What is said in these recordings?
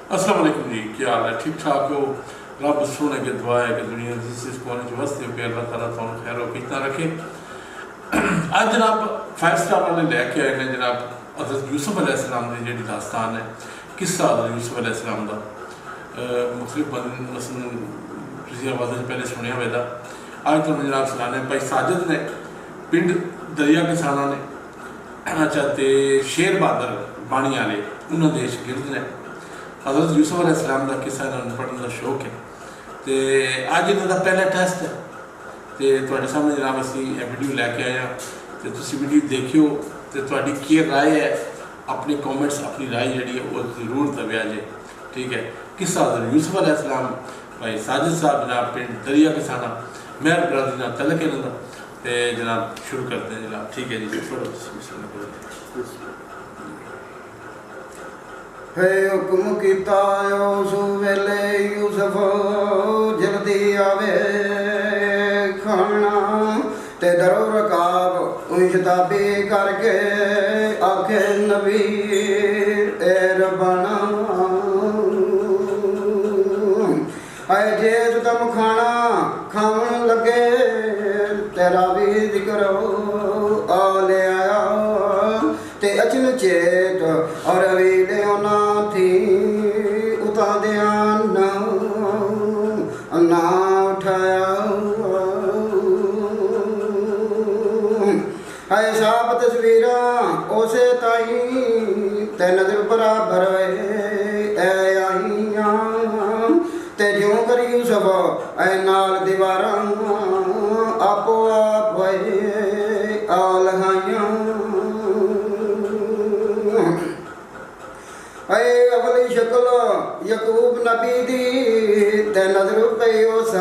अस्सलाम वालेकुम जी, क्या हाल है? ठीक ठाक हो? रब सोने की दुआ है कि दुनिया जिस कोने च वसते हो कि अल्लाह ताला तुहानू खैर वफीकता रखे। अज जनाब 5 स्टार वाले लैके आए हैं जनाब हज़रत यूसुफ अलैहिस्सलाम की जी दास्तान है, किस्सा हज़रत यूसुफ अलैहिस्सलाम का मुख्तलिफ आवाज़ों पहले सुनिया हुआ। अज तुहानू जनाब सुनाने भाई साजिद ने पिंड दरिया किसाना ने अच्छा तो शेर बहादुर बाणी वाले उन्होंने शागिर्द ने हज़रत यूसुफ अलैहिस्सलाम का किस्सा इन्होंने पढ़ने का शौक है। तो अज इन्हों का पहला टेस्ट है तो तुहाडे सामने जनाब असी वीडियो लैके आए हैं तो तुसीं वीडियो देखियो तो तुहाडी की राय है, अपने कॉमेंट्स अपनी राय जी वो जरूर दबिया जे। ठीक है, किस्सा हज़रत यूसुफ अलैहिस्सलाम भाई साजिद साहब जनाब पिंड दरिया किसाना मेहर बरादरी नाल तलक है इन्हों तो जनाब शुरू करते हैं जनाब। ठीक है जी, है हुक्म किता उस वेले यूसुफ जल्दी आवे खाना ते दरो रकाब शताबी करके आखे नबी ए रबाना आए जे तुम खाना खावन लगे तेरा भी जिक्र आ ले आया ते अचन चेत और वीले ना थी उता ध्यान ना उठाया है साफ तस्वीर उसे ताई ते नजर बराबर आईया ते ज्यों करी यूसुफ ऐ नाल दीवारा आपो आप आ लहाइया अवली शक्ल यकूब नबी दी ते नजर पई उस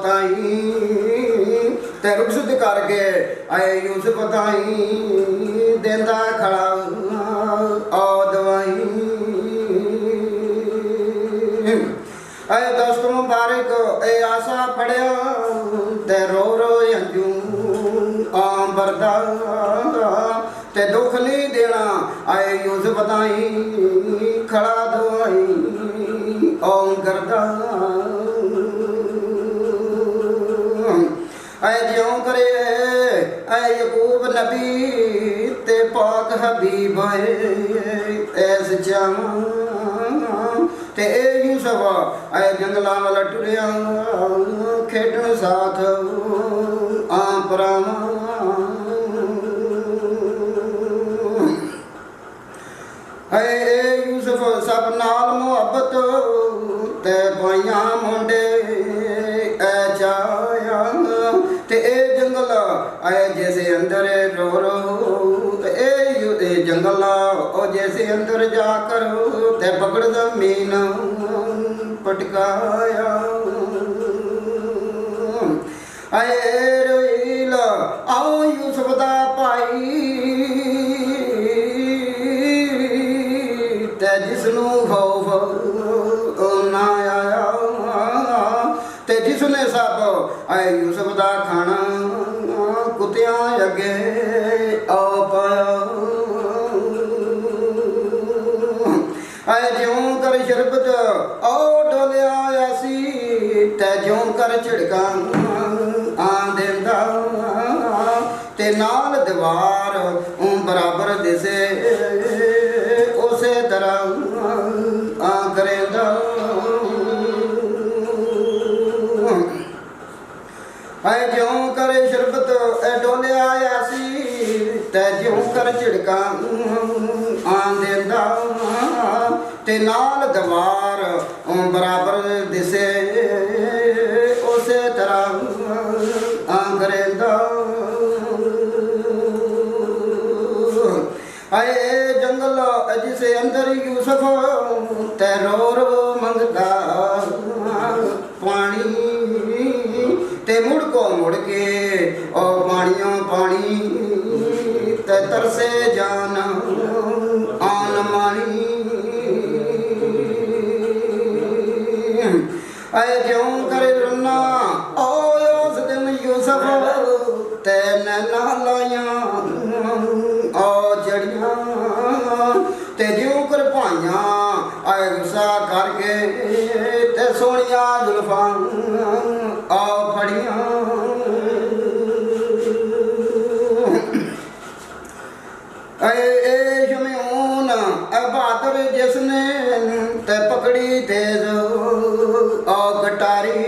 ताई ते रुखसत करके आए यूसुफ ताई देंदा खड़ा दवाई ऐ दोस्त मुबारक ए आशा पड़िया ते रो अंजू बरदा ते दुख नहीं देना आए यूसुफ ताई खड़ा दवाई करदा ऐ ज्यों करे ऐ यकूब नबी ते पाक हबीब ऐस जावां ते ए यूसुफ ऐ जंगलां वाल टुरिया खेडण साथ परावां है यूसुफ सब नाल मुहब्बत ते पाइया मुंडे ऐ चाया ते ए जंगल आए जैसे अंदर रो रो ए जंगल ओ जैसे अंदर जाकर ते पकड़ जमीन पटकाया आए रोईल आओ यूसुफ दा पाई जिसनू खौफ ना आया ते जिसने सब आए यूसुफ दा खाना कुत्तियां अगे आ पाया आए ज्यों कर शरबत ओ डोलिया ऐसी ते ज्यों कर झिड़का देंदा ते नाल दीवार बराबर दिसे उसे तरह करेंदा है ज्यों करे शरबत डोले आया सी ते ज्यों कर झिड़का देंदा ते नाल दीवार बराबर दिसे उसे तरह करेंदा आए जंगल जिसे अंदर यूसुफ ते रो रो मंगदा पानी ते मुड़ को मुड़ के ओ पानियों पानी ते तरसे जान आन मानी आए ज्यों करे रुना ओ उस दिन यूसुफ ते नैना लाया ओ जड़ियां ते ज्यों कर भाइयां ਕੇ ਤੇ ਸੋਹਣੀਆਂ ਜ਼ੁਲਫਾਂ ਆ ਫੜੀਆਂ ए शमयून बहादुर जिसने ते पकड़ी तेज आ कटारी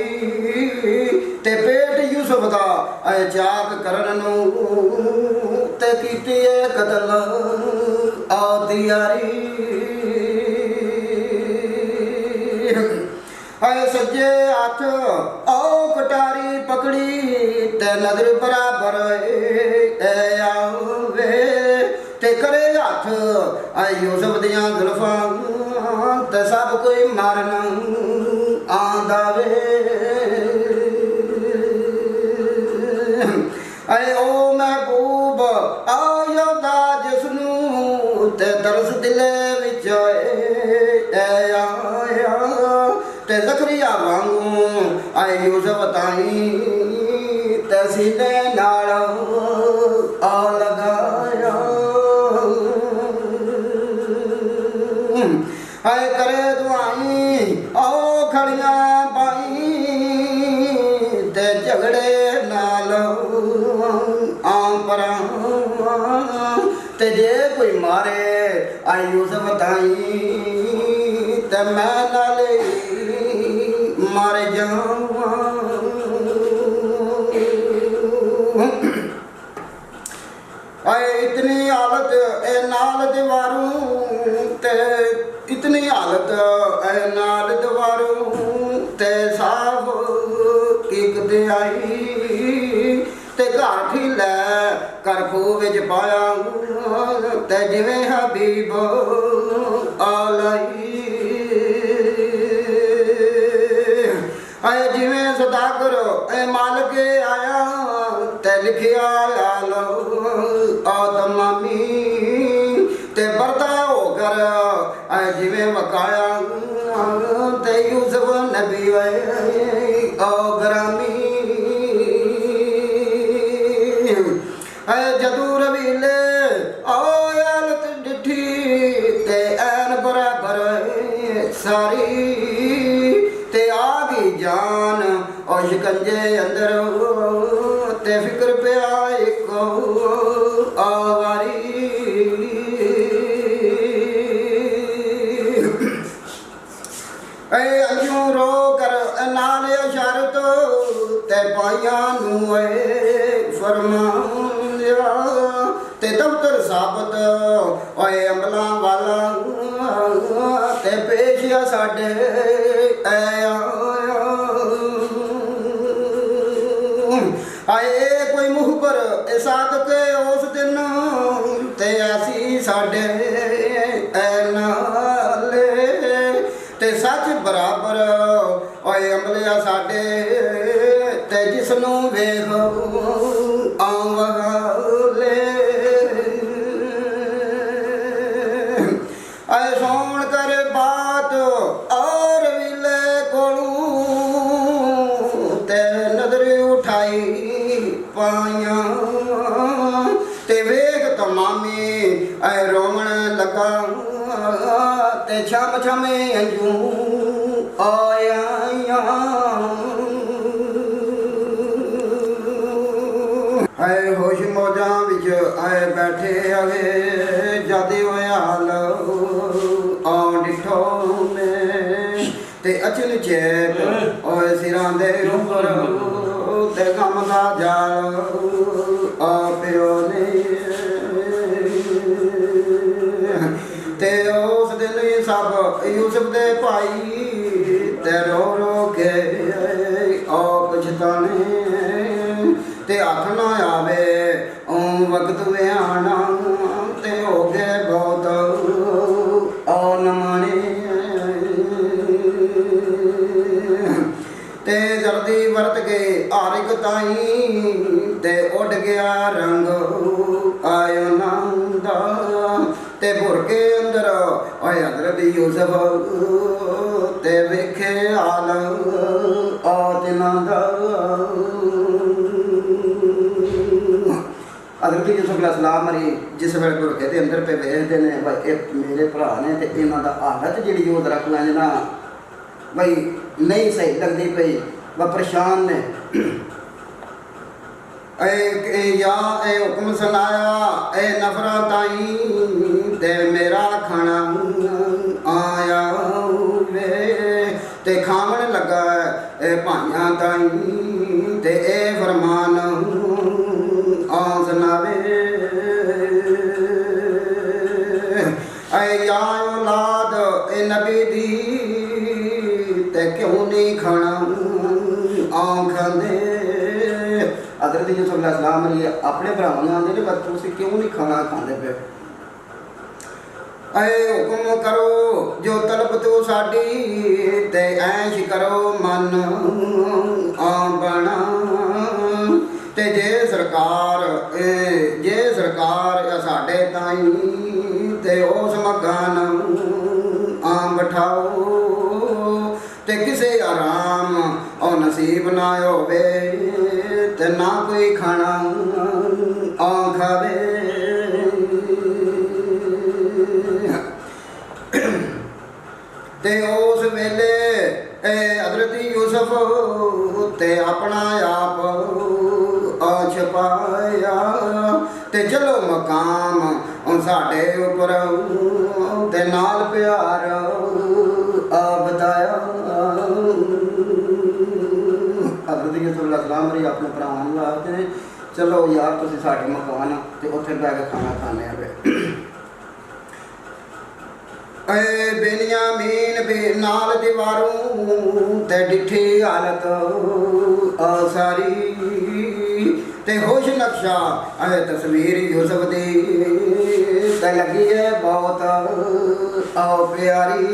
ते पेट यूसुफ दा चाक करन नू ते कीती कतल आ दियारी सज्जे हथ आओ कटारी पकड़ी ते नजर बराबर आवे ते करे हथ यूसुफ दियां जुल्फां ते सब कोई मारन आंदा वे ओ महबूब आ यौदा जिसनू ते दर्स दिले विच आया ते ज़करिया वांगू यूसुफ ताई ते सीने नाल आ लगाया करे दुआई आओ खड़ियां पाई ते झगड़े नाल आम परा ते जे कोई मारे यूसुफ ताई ते मैं नाले मारे जावा इतनी हालत ए नाल दीवारू ते इतनी हालत ए नाल दीवारू ते साफ कीकते आई ते घर ठीले कर खूह विच पाया ते जिवें हबीब आ लाई जिवें सदागर मालक आया ते लिखिया लाल आदमामी ते बरता होकर जिवें वकाया ते यूसुफ नबी ग्रामी जदू रवीले आलत डिठी ते ऐन बराबर सारी ते आ गई जान और शिकंजे अंदर ते फिक्र पिया एक आवारी अंजू रो कर नाल इशारत ते पाइया नू फरमाया ते दफ्तर साबत ओए अमला वाला ते पेशिया साडे आए कोई मुहबर सादक उस दिन ते ऐसी साडे नाले ते सच बराबर ओए अमलिया साडे ते जिसनू वेख आवे आए सोन कर बात और विले कोलू ते नजर उठाई पाया ते वेख तमामी ऐ रोवण लगा ते छम छमे अंजू आया आए होश मौजा विच आए बैठे आवे जादे होया आ डिठो में ते अचल चेत ओए सिरां दे उपर ते गम दा जाल आ पियो ने ते उस दिन सब यूसुफ दे भाई ते रो रो के आ पछताने ते हथ ना आवे वक्त वे आना ते हो गए बहुत नमाने ते जल्दी वरत के हर एक ताई ते उड़ गया रंग आयो नंदा ते भुर के अंदर आए हजरत यूसुफ ते वेखे हाल आ दिना दा हजरत यूसुफ अलैहिस्सलाम मरी जिस वे भुर के अंदर पे वेखते ने भाई मेरे भरा ने ते इन्हां दा हालत जिहड़ी ओह रख लें ना ਬਈ ਨਹੀਂ ਸਹੀ ਲੱਗਦੀ ਪਈ ਵਾ ਪਰੇਸ਼ਾਨ ਨੇ या हुक्म सुनाया नफरा ताई ते मेरा खाना आया वे ते खावन लगा भाइयां ताई ते फरमान आ सुनावे या औलाद नबी दी ते क्यों नहीं खाना आ खांदे हज़रत यूसुफ अलैहिस्सलाम अपने भरावां नूं आंदे ने पर तुसीं क्यों नहीं खाना खांदे पे हुक्म करो जो तलब तू साडी ते ऐश करो मन आ बना ते जे सरकार साडे ताई ते उस मकान आ बिठाओ ते किसे आराम और नसीब ना होवे ते ना कोई खाना आ खावे ते उस वेले हज़रत यूसुफ ते अपना आप आ छपाया ते चलो मकाम साडे उपर ते नाल प्यार आ बताया हज़रत यूसुफ अलैहिस्सलाम अपने भरावां नूं आखदे ने चलो यार तुसीं साडे मकान ते उत्थे बैठ के खाना खाने आवे बेनियामीन बे नाल दीवारों ते डिठी हालत आ सारी ते होश नक्शा तस्वीर यूसुफ दी ते लगी है बहुत आ प्यारी